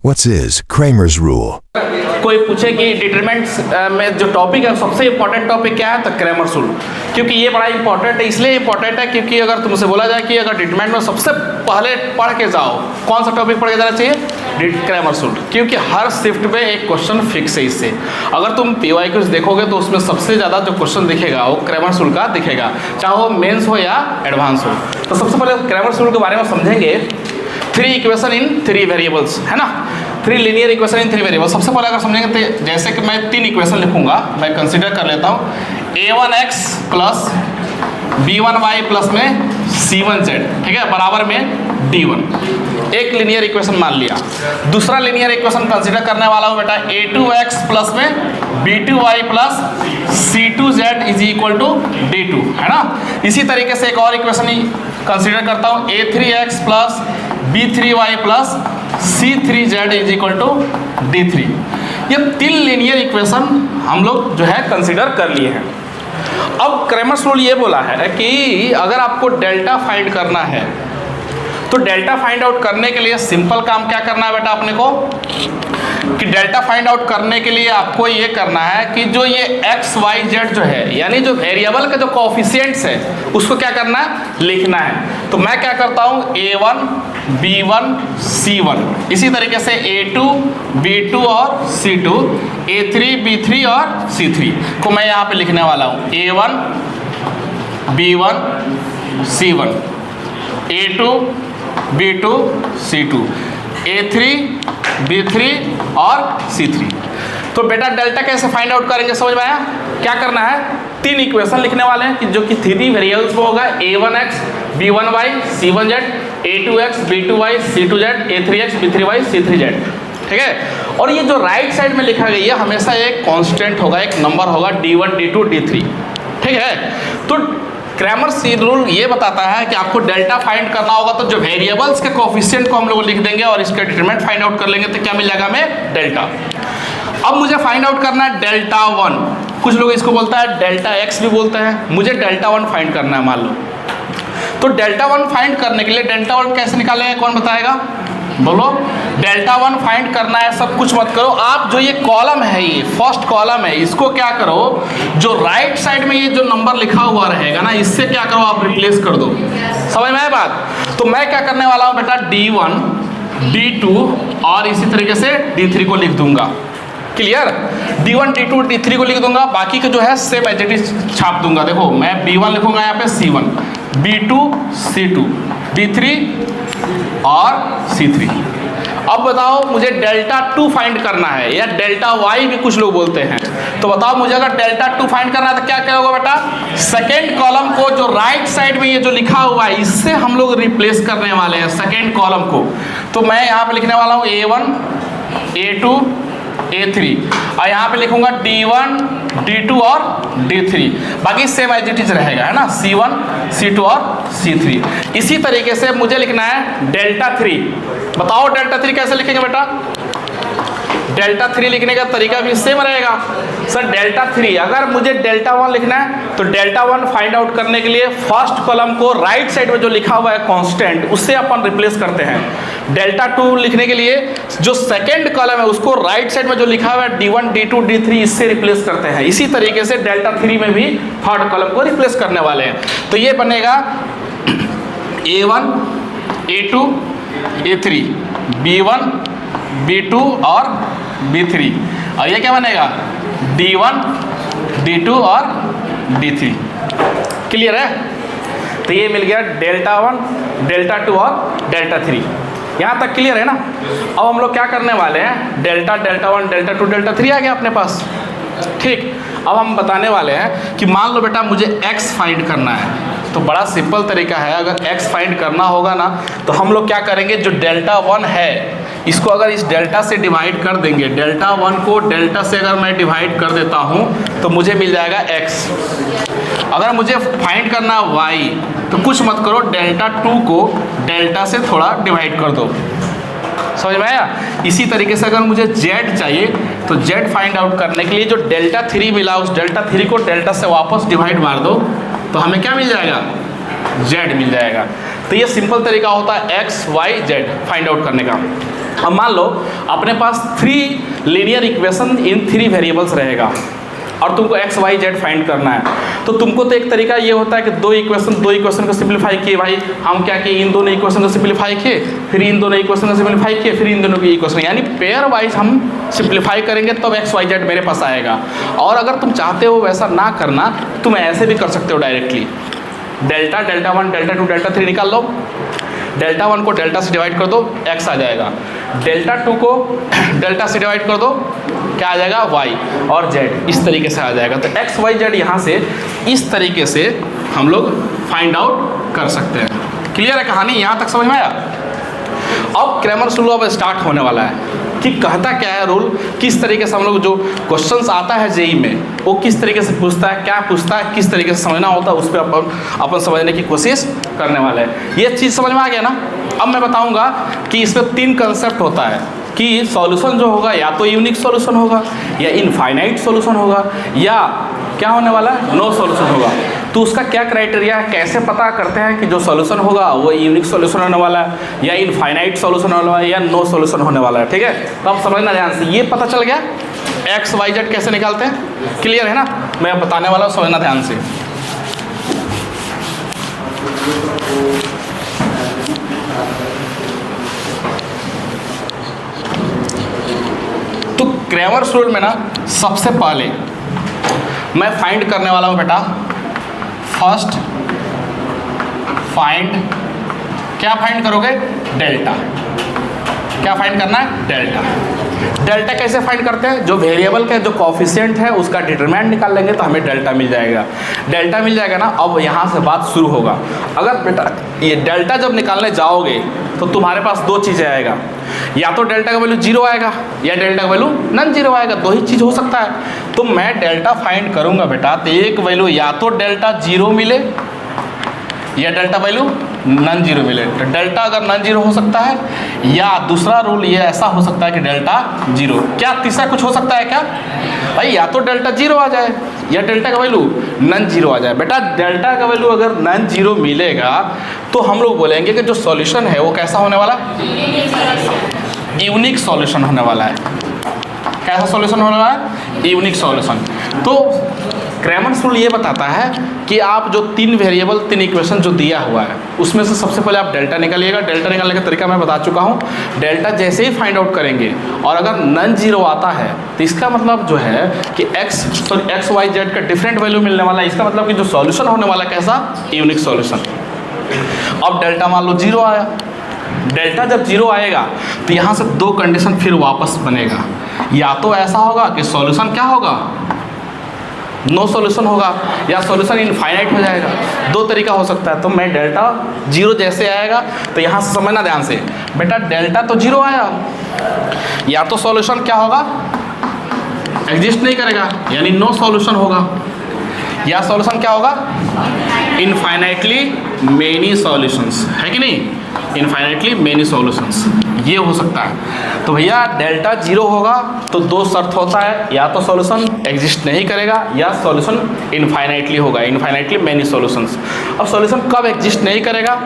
What is Kramer's rule? कोई पूछे कि डिटरमिनेंट्स में जो टॉपिक है सबसे इंपॉर्टेंट टॉपिक क्या है, तो क्रैमर्स रूल। क्योंकि ये बड़ा इंपॉर्टेंट है, इसलिए इंपॉर्टेंट है क्योंकि अगर तुमसे बोला जाए कि अगर डिटरमिनेंट में सबसे पहले पढ़ के जाओ, कौन सा टॉपिक पढ़ के जाना चाहिए? Cramer's rule. क्योंकि हर शिफ्ट में एक क्वेश्चन फिक्स है इससे। अगर तुम PYQs देखोगे तो उसमें सबसे ज़्यादा जो क्वेश्चन दिखेगा वो क्रैमर्स रूल का दिखेगा, चाहे वो मेंस हो या एडवांस हो। तो सबसे पहले क्रैमर्स रूल के बारे में समझेंगे। 3 इक्वेशन इन 3 वेरिएबल्स, है ना, 3 लीनियर इक्वेशन इन 3 वेरिएबल्स। सबसे पहले अगर समझेंगे तो जैसे कि मैं 3 इक्वेशन लिखूंगा, मैं कंसीडर कर लेता हूँ a1x प्लस b1y प्लस में c1z, ठीक है, बराबर में d1। एक लीनियर इक्वेशन मान लिया। दूसरा लीनियर इक्वेशन कंसीडर करने वाला हूँ बेटा a2x प्लस में b2y plus c2z is equal to d2, है ना। इसी तरीके से एक और इक्वेशन कंसीडर करता हूँ a3x plus b3y plus c3z is equal to d3। ये 3 लीनियर इक्वेशन हम लोग जो है कंसीडर कर लिए हैं। अब क्रैमर्स रूल ये बोला है कि अगर आपको डेल्टा फाइंड करना है तो डेल्टा फाइंड आउट करने के लिए सिंपल काम क्या करना है बेटा अपने को, कि डेल्टा फाइंड आउट करने के लिए आपको ये करना है कि जो ये x y z जो है, यानी जो वेरिएबल के जो कोएफिशिएंट्स है उसको क्या करना है, लिखना है। तो मैं क्या करता हूँ a1 b1 c1, इसी तरीके से a2 b2 और c2, a3 b3 और c3 को मैं यहाँ पे लिखने वाला हूँ a1 b1 c1, a2 b2 c2, a3 b3 और c3। तो बेटा डेल्टा कैसे फाइंड आउट करेंगे, समझ में आया? क्या करना है, 3 इक्वेशन लिखने वाले हैं कि जो कि 3 वेरिएबल्स में होगा a1x b1y c1z, a2x b2y c2z, a3x b3y c3z, ठीक है। और ये जो राइट साइड में लिखा गया है हमेशा एक कांस्टेंट होगा, एक नंबर होगा d1 d2 d3, ठीक है। तो क्रैमर्स रूल ये बताता है कि आपको डेल्टा फाइंड करना होगा तो जो वेरिएबल्स के कोएफिशिएंट को हम लोग लिख देंगे और इसका डिटरमिनेंट फाइंड आउट कर लेंगे तो क्या मिल जाएगा हमें, डेल्टा। अब मुझे फाइंड आउट करना है डेल्टा 1, कुछ लोग इसको बोलता है डेल्टा x भी बोलते हैं। मुझे डेल्टा 1 फाइंड करना है मान लो। तो डेल्टा 1 फाइंड करने के लिए डेल्टा 1 कैसे निकालेंगे, कौन बताएगा, बोलो। डेल्टा 1 फाइंड करना है, सब कुछ मत करो आप, जो ये कॉलम है, ये फर्स्ट कॉलम है, इसको क्या करो, जो राइट साइड में ये जो नंबर लिखा हुआ रहेगा ना, इससे क्या करो आप रिप्लेस कर दो। समझ में आया बात? तो मैं क्या करने वाला हूँ बेटा, d1 d2 और इसी तरीके से d3 को लिख दूंगा। क्लियर? d1 d2 d3 को लिख दूंगा, बाकी के जो है सेम एज इट इज छाप दूंगा। देखो मैं b1 लिखूंगा यहाँ पे c1, b2 c2, d3 और c3। अब बताओ मुझे डेल्टा 2 फाइंड करना है, या डेल्टा y भी कुछ लोग बोलते हैं। तो बताओ मुझे अगर डेल्टा 2 फाइंड करना है तो क्या क्या होगा बेटा, सेकेंड कॉलम को जो राइट साइड में ये जो लिखा हुआ है इससे हम लोग रिप्लेस करने वाले हैं सेकेंड कॉलम को। तो मैं यहाँ पे लिखने वाला हूँ a1 a2 a3 और यहाँ पे लिखूंगा d1 d2 और d3, बाकी सेम एज इट इज रहेगा, है ना, c1 c2 और c3। इसी तरीके से मुझे लिखना है डेल्टा 3। बताओ डेल्टा 3 कैसे लिखेंगे बेटा, डेल्टा 3 लिखने का तरीका भी सेम रहेगा। सर डेल्टा 3 अगर मुझे डेल्टा 1 लिखना है तो डेल्टा 1 फाइंड आउट करने के लिए फर्स्ट कॉलम को राइट साइड में जो लिखा हुआ है कांस्टेंट उससे अपन रिप्लेस करते हैं। डेल्टा 2 लिखने के लिए जो सेकेंड कॉलम है उसको राइट साइड में जो लिखा हुआ है d1 d2 d3 इससे रिप्लेस करते हैं। इसी तरीके से डेल्टा 3 में भी थर्ड कॉलम को रिप्लेस करने वाले हैं। तो ये बनेगा a1 a2 a3 b1 b2 और b3 और ये क्या बनेगा d1 d2 और d3। क्लियर है? तो ये मिल गया डेल्टा 1 डेल्टा 2 और डेल्टा 3। यहाँ तक क्लियर है ना? अब हम लोग क्या करने वाले हैं, डेल्टा 1 डेल्टा 2 डेल्टा 3 आ गया अपने पास, ठीक। अब हम बताने वाले हैं कि मान लो बेटा मुझे x फाइंड करना है। तो बड़ा सिंपल तरीका है, अगर x फाइंड करना होगा ना तो हम लोग क्या करेंगे, जो डेल्टा 1 है इसको अगर इस डेल्टा से डिवाइड कर देंगे, डेल्टा 1 को डेल्टा से अगर मैं डिवाइड कर देता हूँ तो मुझे मिल जाएगा x। अगर मुझे फाइंड करना y तो कुछ मत करो, डेल्टा 2 को डेल्टा से थोड़ा डिवाइड कर दो। समझ में आया? इसी तरीके से अगर मुझे z चाहिए तो z फाइंड आउट करने के लिए जो डेल्टा 3 मिला उस डेल्टा 3 को डेल्टा से वापस डिवाइड मार दो तो हमें क्या मिल जाएगा, z मिल जाएगा। तो ये सिंपल तरीका होता है x y z find out करने का। अब मान लो अपने पास 3 लीनियर इक्वेशन इन 3 वेरिएबल्स रहेगा और तुमको एक्स वाई जेड फाइंड करना है। तो तुमको तो एक तरीका ये होता है कि दो इक्वेशन को सिंप्लीफाई किए भाई, हम क्या किए, इन दोनों इक्वेशन को सिंप्लीफाई किए, फिर इन दोनों इक्वेशन को सिंप्लीफाई किए, फिर इन दोनों की इक्वेशन, यानी पेयर वाइज हम सिंप्लीफाई करेंगे तब एक्स वाई जेड मेरे पास आएगा। और अगर तुम चाहते हो वैसा ना करना, तुम ऐसे भी कर सकते हो डायरेक्टली, डेल्टा 1 डेल्टा 2 डेल्टा 3 निकाल लो, डेल्टा 1 को डेल्टा से डिवाइड कर दो, x आ जाएगा, डेल्टा 2 को डेल्टा से डिवाइड कर दो, क्या आ जाएगा, y, और z इस तरीके से आ जाएगा। तो x y z यहाँ से इस तरीके से हम लोग फाइंड आउट कर सकते हैं। क्लियर है कहानी, यहाँ तक समझ में आया? अब क्रैमर्स रूल अब स्टार्ट होने वाला है कि कहता क्या है रूल, किस तरीके से हम लोग जो क्वेश्चंस आता है जेई में वो किस तरीके से पूछता है, क्या पूछता है, किस तरीके से समझना होता है, उस पर अपन समझने की कोशिश करने वाले हैं। ये चीज़ समझ में आ गया ना? अब मैं बताऊंगा कि इसमें 3 कंसेप्ट होता है कि सॉल्यूशन जो होगा या तो यूनिक सॉल्यूशन होगा, या इनफाइनाइट सॉल्यूशन होगा, या क्या होने वाला है, नो सॉल्यूशन होगा। तो उसका क्या क्राइटेरिया है, कैसे पता करते हैं कि जो सॉल्यूशन होगा वो यूनिक सॉल्यूशन होने वाला है, या इनफाइनाइट सॉल्यूशन होने वाला है, या नो सॉल्यूशन होने वाला है। ठीक है, तो अब समझना ध्यान से, ये पता चल गया एक्स वाई जेड कैसे निकालते हैं, क्लियर है ना? मैं बताने वाला हूँ, समझना ध्यान से। तो क्रैमर्स रूल में ना सबसे पहले मैं फाइंड करने वाला हूँ बेटा, फर्स्ट फाइंड, क्या फाइंड करोगे, डेल्टा। क्या फाइंड करना है, डेल्टा। डेल्टा कैसे फाइंड करते हैं, जो वेरिएबल का जो कोफिशिएंट है उसका डिटरमिनेंट निकाल लेंगे तो हमें डेल्टा मिल जाएगा। डेल्टा मिल जाएगा ना, अब यहाँ से बात शुरू होगा। अगर बेटा ये डेल्टा जब निकालने जाओगे तो तुम्हारे पास 2 चीज़ें आएगा, या तो डेल्टा का वैल्यू 0 आएगा या डेल्टा का वैल्यू नॉन जीरो आएगा, 2 ही चीज़ हो सकता है। तो मैं डेल्टा फाइंड करूँगा बेटा, तो एक वैल्यू या तो डेल्टा 0 मिले या डेल्टा वैल्यू नॉन जीरो मिले। तो डेल्टा अगर नॉन जीरो हो सकता है, या दूसरा रूल ये ऐसा हो सकता है कि डेल्टा 0, क्या तीसरा कुछ हो सकता है क्या भाई, या तो डेल्टा 0 आ जाए या डेल्टा का वैल्यू नॉन जीरो आ जाए। बेटा डेल्टा का वैल्यू अगर नॉन जीरो मिलेगा तो हम लोग बोलेंगे कि जो सॉल्यूशन है वो कैसा होने वाला, यूनिक सॉल्यूशन होने वाला है। कैसा सॉल्यूशन होने वाला है, यूनिक सॉल्यूशन। तो क्रैमर्स रूल ये बताता है कि आप जो 3 वेरिएबल 3 इक्वेशन जो दिया हुआ है उसमें से सबसे पहले आप डेल्टा निकालिएगा। डेल्टा निकालने का तरीका मैं बता चुका हूँ। डेल्टा जैसे ही फाइंड आउट करेंगे और अगर नॉन जीरो आता है तो इसका मतलब जो है कि एक्स वाई जेड का डिफरेंट वैल्यू मिलने वाला है। इसका मतलब कि जो सॉल्यूशन होने वाला है कैसा, यूनिक सॉल्यूशन। अब डेल्टा मान लो 0 आया, डेल्टा जब 0 आएगा तो यहाँ से 2 कंडीशन फिर वापस बनेगा, या तो ऐसा होगा कि सॉल्यूशन क्या होगा, नो सॉल्यूशन होगा, या सॉल्यूशन इनफाइनाइट हो जाएगा। 2 तरीका हो सकता है। तो मैं डेल्टा 0 जैसे आएगा तो यहाँ से समझना ध्यान से, बेटा डेल्टा तो 0 आया, या तो सॉल्यूशन क्या होगा, एग्जिस्ट नहीं करेगा यानी नो सॉल्यूशन होगा, या सॉल्यूशन क्या होगा, इनफाइनाइटली मेनी सॉल्यूशंस, है कि नहीं, इनफाइनाइटली मेनी सॉल्यूशंस, ये हो सकता है। तो भैया डेल्टा 0 होगा तो 2 शर्त होता है, या तो सॉल्यूशन एग्जिस्ट नहीं करेगा या सॉल्यूशन इनफाइनाइटली होगा, इनफाइनाइटली मेनी सॉल्यूशंस। अब सॉल्यूशन कब एग्जिस्ट नहीं करेगा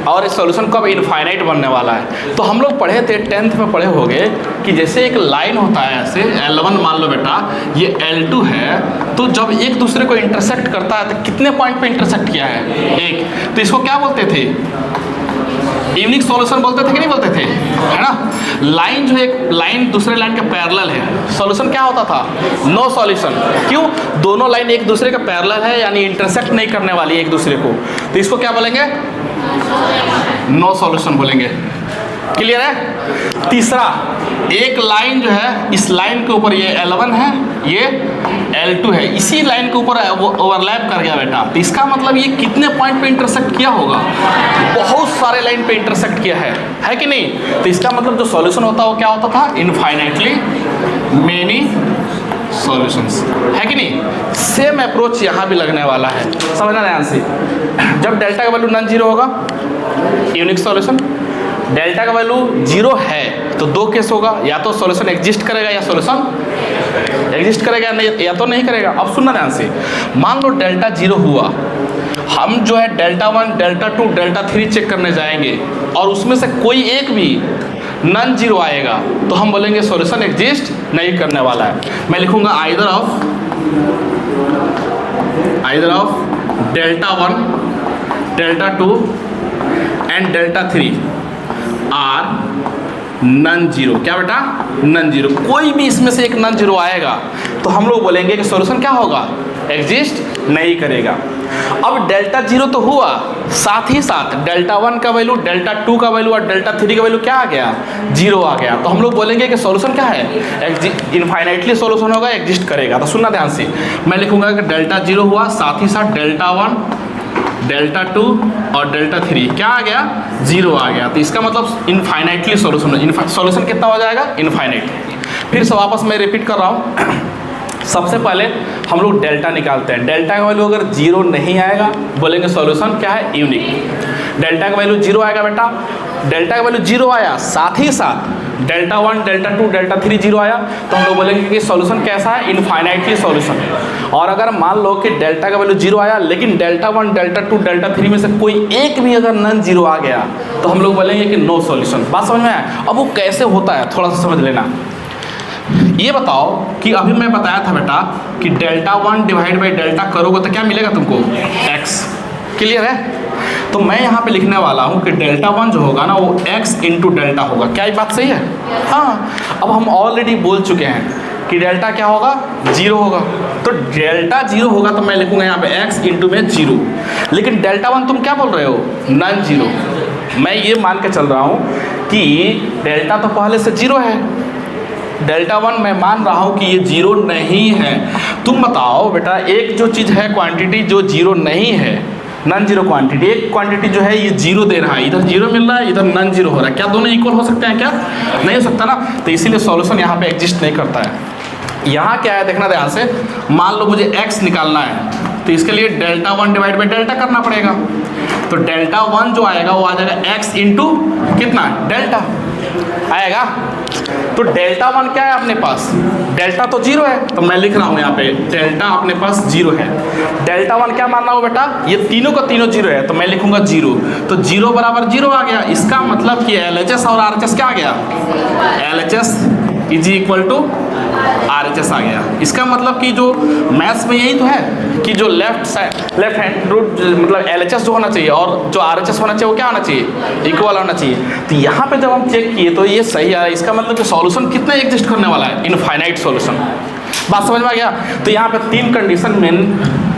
और इस सॉल्यूशन कब इनफाइनाइट बनने वाला है, तो हम लोग पढ़े थे 10th में पढ़े होंगे कि जैसे एक लाइन होता है ऐसे L1 मान लो बेटा, ये L2 है, तो जब एक दूसरे को इंटरसेक्ट करता है तो कितने पॉइंट पे इंटरसेक्ट किया है, 1। तो इसको क्या बोलते थे, यूनिक सॉल्यूशन बोलते थे कि नहीं बोलते थे, है ना। लाइन जो एक लाइन दूसरे लाइन के पैरेलल है, सॉल्यूशन क्या होता था, नो सॉल्यूशन। क्यों, दोनों लाइन एक दूसरे के पैरेलल है यानी इंटरसेक्ट नहीं करने वाली एक दूसरे को, तो इसको क्या बोलेंगे, नो सॉल्यूशन बोलेंगे। क्लियर है। तीसरा, एक लाइन जो है इस लाइन के ऊपर, ये L1 है, ये L2 है, इसी लाइन के ऊपर वो ओवरलैप कर गया बेटा, तो इसका मतलब ये कितने पॉइंट पे इंटरसेक्ट किया होगा, बहुत सारे लाइन पे इंटरसेक्ट किया है कि नहीं। तो इसका मतलब जो सॉल्यूशन होता है वो क्या होता था, इनफाइनाइटली मेनी सॉल्यूशंस, है कि नहीं। सेम अप्रोच यहाँ भी लगने वाला है, समझना ध्यान से। जब डेल्टा का वैल्यू नॉन जीरो होगा, यूनिक सॉल्यूशन। डेल्टा का वैल्यू 0 है तो 2 केस होगा, या तो सॉल्यूशन एग्जिस्ट करेगा या सॉल्यूशन एग्जिस्ट करेगा नहीं, या तो नहीं करेगा। अब सुनना ध्यान से, मान लो डेल्टा 0 हुआ, हम जो है डेल्टा 1 डेल्टा 2 डेल्टा 3 चेक करने जाएंगे और उसमें से कोई एक भी नन जीरो आएगा तो हम बोलेंगे सॉल्यूशन एग्जिस्ट नहीं करने वाला है। मैं लिखूंगा either of delta 1, delta 2 and delta 3 are non zero. क्या बेटा? Non zero. कोई भी इसमें से एक नन जीरो आएगा तो हम लोग बोलेंगे कि सॉल्यूशन क्या होगा? एग्जिस्ट नहीं करेगा। अब डेल्टा जीरो तो हुआ, साथ ही साथ डेल्टा 1 का वैल्यू, डेल्टा 2 का वैल्यू और डेल्टा 3 का वैल्यू क्या आ गया? जीरो आ गया। तो हम लोग बोलेंगे कि सॉल्यूशन क्या है? इनफाइनाइटली सॉल्यूशन होगा, एग्जिस्ट करेगा। तो सुनना ध्यान से, मैं लिखूंगा कि डेल्टा जीरो हुआ, साथ ही साथ डेल्टा 1, डेल्टा 2 और डेल्टा 3 क्या आ गया? जीरो आ गया। तो इसका मतलब इनफाइनाइटली सॉल्यूशन, सॉल्यूशन कितना हो जाएगा? इनफाइनाइट। फिर से वापस मैं रिपीट कर रहा हूँ। सबसे पहले हम लोग डेल्टा निकालते हैं। डेल्टा का वैल्यू अगर जीरो नहीं आएगा बोलेंगे सॉल्यूशन क्या है? यूनिक। डेल्टा का वैल्यू जीरो आएगा बेटा, डेल्टा का वैल्यू जीरो आया, साथ ही साथ डेल्टा 1, डेल्टा 2, डेल्टा 3 जीरो आया तो हम लोग बोलेंगे कि सॉल्यूशन कैसा है? Infinitely solution. और अगर मान लो कि डेल्टा का वैल्यू जीरो आया लेकिन डेल्टा 1, डेल्टा 2, डेल्टा 3 में से कोई एक भी अगर नन जीरो आ गया तो हम लोग बोलेंगे कि नो सॉल्यूशन। बात समझ में आया? अब वो कैसे होता है थोड़ा सा समझ लेना। ये बताओ कि अभी मैं बताया था बेटा कि डेल्टा 1 डिवाइड बाई डेल्टा करोगे तो क्या मिलेगा तुमको? x। क्लियर है? तो मैं यहाँ पे लिखने वाला हूँ कि डेल्टा 1 जो होगा ना वो x इंटू डेल्टा होगा। क्या ये बात सही है? हाँ। अब हम ऑलरेडी बोल चुके हैं कि डेल्टा क्या होगा? जीरो होगा। तो डेल्टा जीरो होगा तो मैं लिखूंगा यहाँ पे x इंटू में जीरो। लेकिन डेल्टा 1 तुम क्या बोल रहे हो? Non zero. मैं ये मान के चल रहा हूँ कि डेल्टा तो पहले से जीरो है, डेल्टा 1 मैं मान रहा हूँ कि ये जीरो नहीं है। तुम बताओ बेटा, एक जो चीज़ है क्वांटिटी जो जीरो नहीं है, नन जीरो क्वांटिटी, एक क्वांटिटी जो है ये जीरो दे रहा है, इधर जीरो मिल रहा है, इधर नन जीरो हो रहा है, क्या दोनों इक्वल हो सकते हैं? क्या नहीं हो सकता ना। तो इसीलिए सॉल्यूशन यहाँ पे एग्जिस्ट नहीं करता है। यहाँ क्या है देखना ध्यान से, मान लो मुझे x निकालना है तो इसके लिए डेल्टा 1 डिवाइड बाई डेल्टा करना पड़ेगा। तो डेल्टा 1 जो आएगा वो आ जाएगा x इंटू कितना? डेल्टा आएगा। तो डेल्टा 1 क्या है अपने पास? डेल्टा तो जीरो है तो मैं लिख रहा हूँ यहाँ पे डेल्टा अपने पास जीरो है। डेल्टा 1 क्या मानना हो बेटा? ये तीनों का तीनों जीरो है तो मैं लिखूंगा जीरो। तो जीरो बराबर जीरो आ गया। इसका मतलब कि LHS और RHS क्या आ गया? LHS is equal to RHS आ गया। इसका मतलब कि जो मैथ्स में यही तो है कि जो लेफ्ट हैंड रूट मतलब LHS जो होना चाहिए और जो RHS होना चाहिए वो क्या होना चाहिए? इक्वल होना चाहिए। तो यहाँ पे जब हम चेक किए तो ये सही है। इसका मतलब कि सॉल्यूशन कितना एग्जिस्ट करने वाला है? Infinite solution. बात समझ में आ गया? तो यहाँ पे तीन कंडीशन में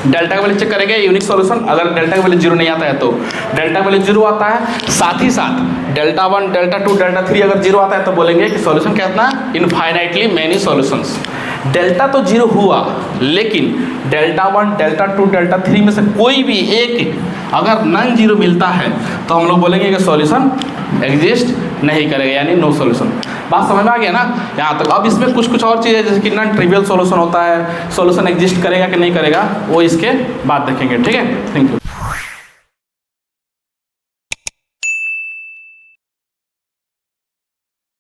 डेल्टा का वैल्यू चेक करेंगे, यूनिक सॉल्यूशन। अगर डेल्टा का वैल्यू जीरो नहीं आता है तो डेल्टा का वैल्यू जीरो आता है, साथ ही साथ डेल्टा 1, डेल्टा 2, डेल्टा 3 अगर जीरो आता है तो बोलेंगे कि सॉल्यूशन कितना? Infinitely many solutions. डेल्टा तो जीरो हुआ लेकिन डेल्टा 1, डेल्टा 2, डेल्टा 3 में से कोई भी एक अगर नन जीरो मिलता है तो हम लोग बोलेंगे कि सॉल्यूशन एग्जिस्ट नहीं करेगा, यानी नो सॉल्यूशन। बात समझ में आ गया ना यहाँ तक? अब इसमें कुछ और चीज़ें जैसे कि नॉन ट्रिवियल सॉल्यूशन होता है, सॉल्यूशन एग्जिस्ट करेगा कि नहीं करेगा वो इसके बाद देखेंगे। ठीक है, थैंक यू।